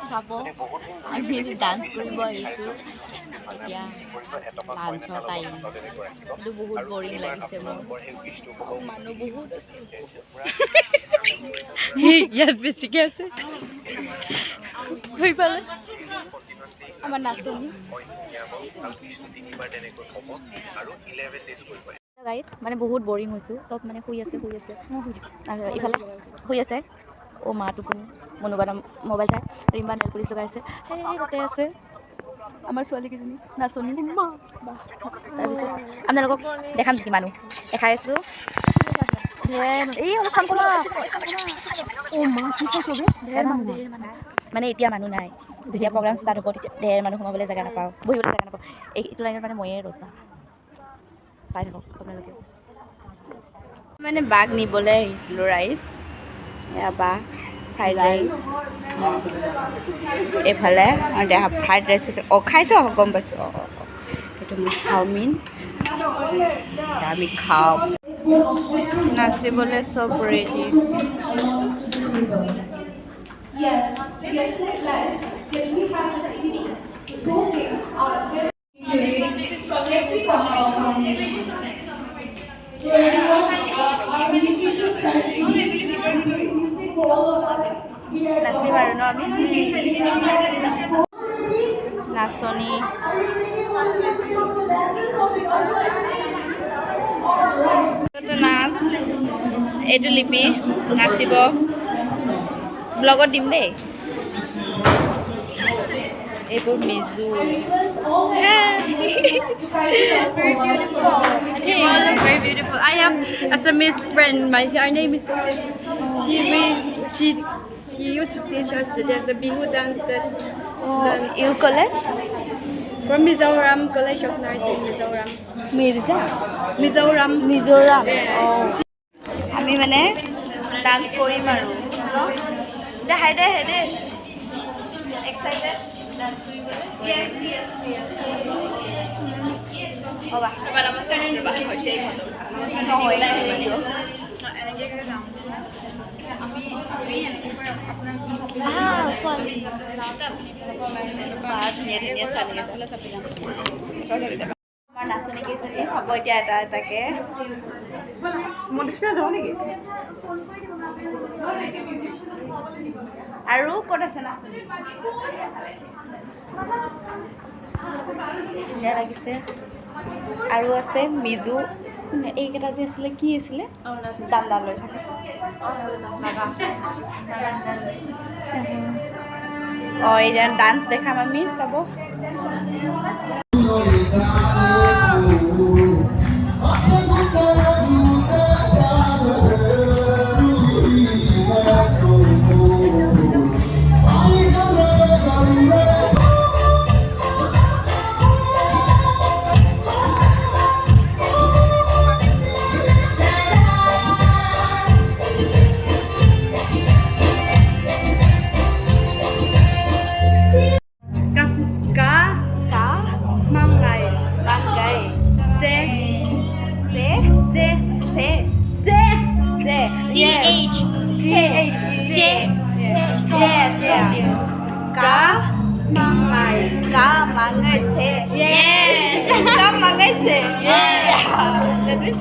চাব আমি ডান্স কৰিব আহিছোঁ এতিয়া লাঞ্চৰ টাইম কিন্তু বহুত বৰিং লাগিছে মোৰ চব মানুহ বহুত আছে ইয়াত বেছিকৈ আছে হৈ পালে আমাৰ নাচনী গাইজ মানে বহুত বৰিং হৈছোঁ চব মানে শুই আছে আৰু ইফালে শুই আছে অ' মা টোপনি মনোবাদা মোবাইল চাই ৰিম্বা নেল পুলিচ লগাই আছে সেই তাতে আছে আমাৰ ছোৱালীকেইজনী নাচনী তাৰপিছত আপোনালোকক দেখাম নেকি মানুহ দেখাই আছোঁ এই অলপ চাম কমা মানে এতিয়া মানুহ নাই যেতিয়া প্ৰগ্ৰাম ষ্টাৰ্ট হ'ব তেতিয়া ঢেৰ মানুহ সোমাবলৈ জেগা নাপাওঁ বহিবলৈ জেগা নাপাওঁ এইটো লাইনত মানে ময়ে ৰচা চাই থাকক আপোনালোকে মানে বাঘ নিবলৈ আহিছিলোঁ ৰাইচ এয়া বাঘ ফ্ৰাইড ৰাইচ এইফালে দেহা ফ্ৰাইড ৰাইচ খাইছোঁ অঁ খাইছোঁ আকৌ গম পাইছোঁ অঁ সেইটো মোৰ চাওমিন আমি খাওঁ নাচিবলৈ চব ৰেডি নাচিম আৰু ন আমি নাচনী নাচ এইটো লিপি নাচিব ব্লগত দিম দেই এইবোৰ মিজু very beautiful. I have Assamese friend. Her name is she used to teach us the Bihu dance that You college? from Mizoram College of Nursing Mizoram. Mizoram. Yeah. আমি মানে ডান্স কৰিম আৰু দেখাই দে হেদে এক্সাইটেড ডান্স কৰিবলৈ হ'বা আমাৰ নাচনীকেইজনী চাব এতিয়া এটা এটাকে আৰু ক'ত আছে নাচনী ধুনীয়া লাগিছে আৰু আছে মিজু এইকেইটা যে আছিলে কি আছিলে দাণ্ডা লৈ থাকে অঁ এতিয়া ডান্স দেখাম আমি চাব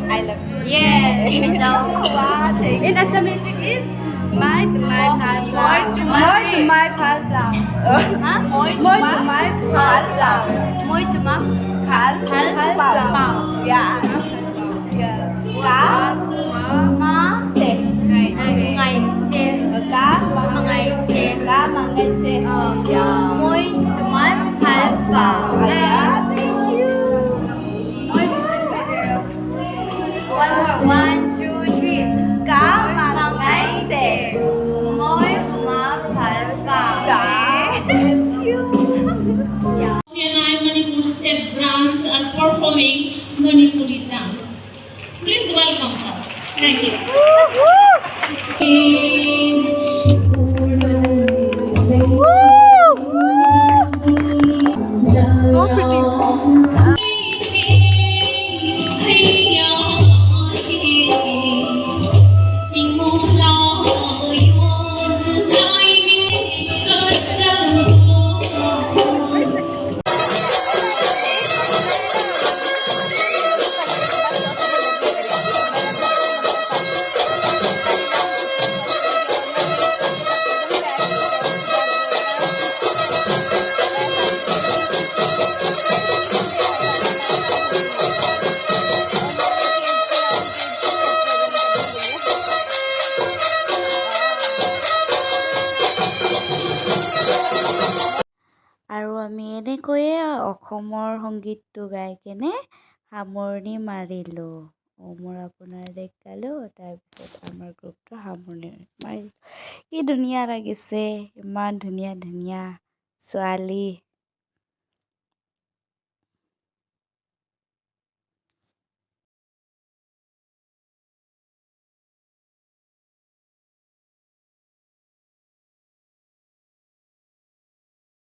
I love you. Yes. So in Assamese it is my Moi to my palta. Moi to my palta. Moi to my Palta. Yeah. Cá ma tê. ngày che Cá ngày che cá mà ngay tê. moi to my palpa Yeah. Thank you. One, two, three. Cá mà ngay tê. Moi ma palpa. Thank you. Manipur state brands are performing Manipuri dance. Please welcome them. Thank you. So pretty. Sing আৰু আমি এনেকৈয়ে অসমৰ সংগীতটো গাই কেনে সামৰণি মাৰিলোঁ মোৰ আপোনাৰ দেশ গালোঁ তাৰপিছত আমাৰ গ্ৰুপটো সামৰণি মাৰিলোঁ কি ধুনীয়া লাগিছে ইমান ধুনীয়া ধুনীয়া ছোৱালী